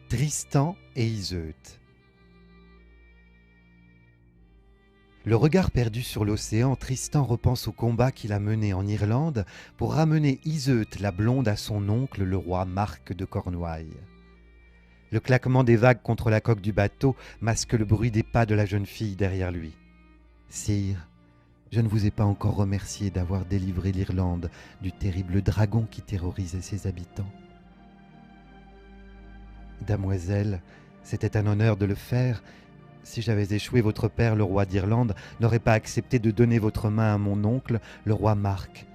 Tristan et Iseut. Le regard perdu sur l'océan, Tristan repense au combat qu'il a mené en Irlande pour ramener Iseut la blonde à son oncle, le roi Marc de Cornouailles. Le claquement des vagues contre la coque du bateau masque le bruit des pas de la jeune fille derrière lui. « Sire, je ne vous ai pas encore remercié d'avoir délivré l'Irlande du terrible dragon qui terrorisait ses habitants. » « Damoiselle, c'était un honneur de le faire. Si j'avais échoué, votre père, le roi d'Irlande, n'aurait pas accepté de donner votre main à mon oncle, le roi Marc.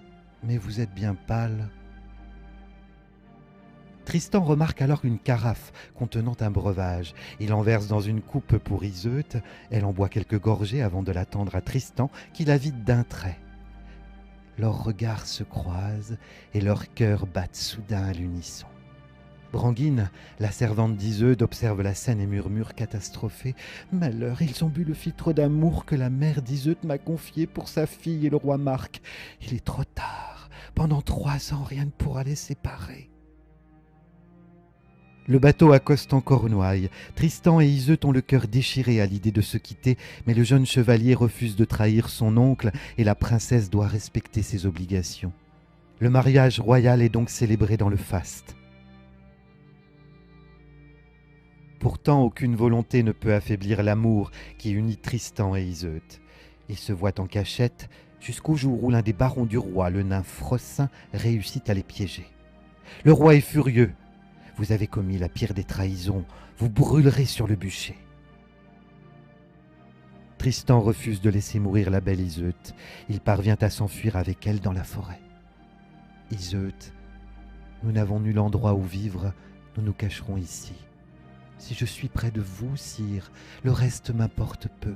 Mais vous êtes bien pâle. » Tristan remarque alors une carafe contenant un breuvage. Il en verse dans une coupe pour Iseut. Elle en boit quelques gorgées avant de la tendre à Tristan, qui la vide d'un trait. Leurs regards se croisent et leurs cœurs battent soudain à l'unisson. Branguine, la servante d'Iseut, observe la scène et murmure catastrophée. « Malheur, ils ont bu le filtre d'amour que la mère d'Iseut m'a confié pour sa fille et le roi Marc. Il est trop tard. Pendant 3 ans, rien ne pourra les séparer. » Le bateau accoste en Cornouailles. Tristan et Iseut ont le cœur déchiré à l'idée de se quitter, mais le jeune chevalier refuse de trahir son oncle et la princesse doit respecter ses obligations. Le mariage royal est donc célébré dans le faste. Pourtant, aucune volonté ne peut affaiblir l'amour qui unit Tristan et Iseut. Ils se voient en cachette jusqu'au jour où l'un des barons du roi, le nain Froissin, réussit à les piéger. Le roi est furieux. « Vous avez commis la pire des trahisons, vous brûlerez sur le bûcher. » Tristan refuse de laisser mourir la belle Iseut. Il parvient à s'enfuir avec elle dans la forêt. « Iseut, nous n'avons nul endroit où vivre, nous nous cacherons ici. Si je suis près de vous, sire, le reste m'importe peu. »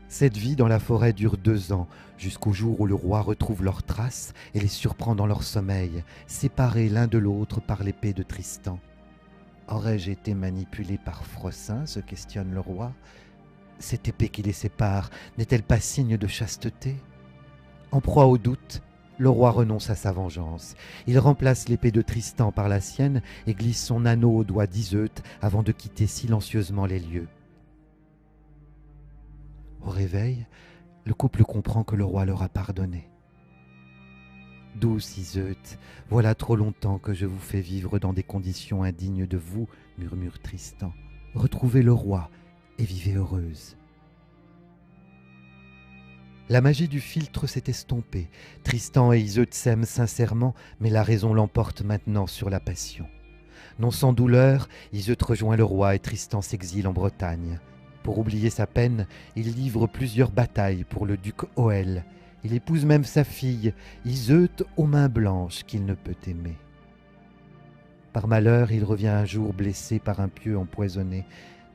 Cette vie dans la forêt dure 2 ans, jusqu'au jour où le roi retrouve leurs traces et les surprend dans leur sommeil, séparés l'un de l'autre par l'épée de Tristan. « Aurais-je été manipulé par Froissin ?» se questionne le roi. « Cette épée qui les sépare n'est-elle pas signe de chasteté ?» En proie au doute, le roi renonce à sa vengeance. Il remplace l'épée de Tristan par la sienne et glisse son anneau au doigt d'Iseut avant de quitter silencieusement les lieux. Au réveil, le couple comprend que le roi leur a pardonné. « Douce Iseut, voilà trop longtemps que je vous fais vivre dans des conditions indignes de vous, » murmure Tristan. « Retrouvez le roi et vivez heureuse. » La magie du filtre s'est estompée. Tristan et Iseut s'aiment sincèrement, mais la raison l'emporte maintenant sur la passion. Non sans douleur, Iseut rejoint le roi et Tristan s'exile en Bretagne. Pour oublier sa peine, il livre plusieurs batailles pour le duc Hoël. Il épouse même sa fille, Iseut aux mains blanches, qu'il ne peut aimer. Par malheur, il revient un jour blessé par un pieu empoisonné.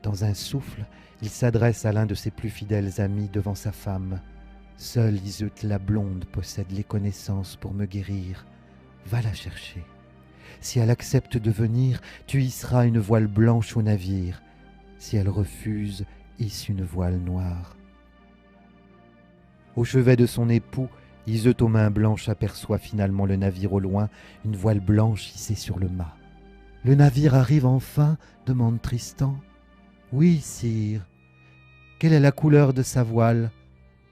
Dans un souffle, il s'adresse à l'un de ses plus fidèles amis devant sa femme. « Seule Iseut la blonde possède les connaissances pour me guérir. Va la chercher. Si elle accepte de venir, tu hisseras une voile blanche au navire. Si elle refuse, hisse une voile noire. » Au chevet de son époux, Iseut aux mains blanches aperçoit finalement le navire au loin, une voile blanche hissée sur le mât. « Le navire arrive enfin ?» demande Tristan. « Oui, sire. »« Quelle est la couleur de sa voile ?»«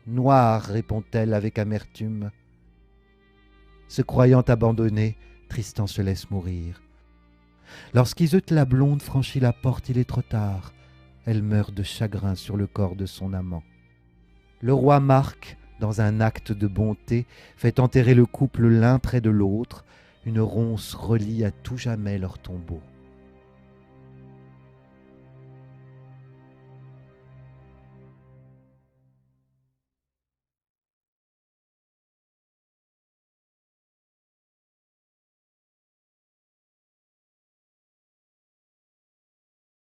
Noire, répond-elle avec amertume. » Se croyant abandonné, Tristan se laisse mourir. Lorsqu'Iseut la blonde franchit la porte, il est trop tard. Elle meurt de chagrin sur le corps de son amant. Le roi Marc, dans un acte de bonté, fait enterrer le couple l'un près de l'autre. Une ronce relie à tout jamais leur tombeau.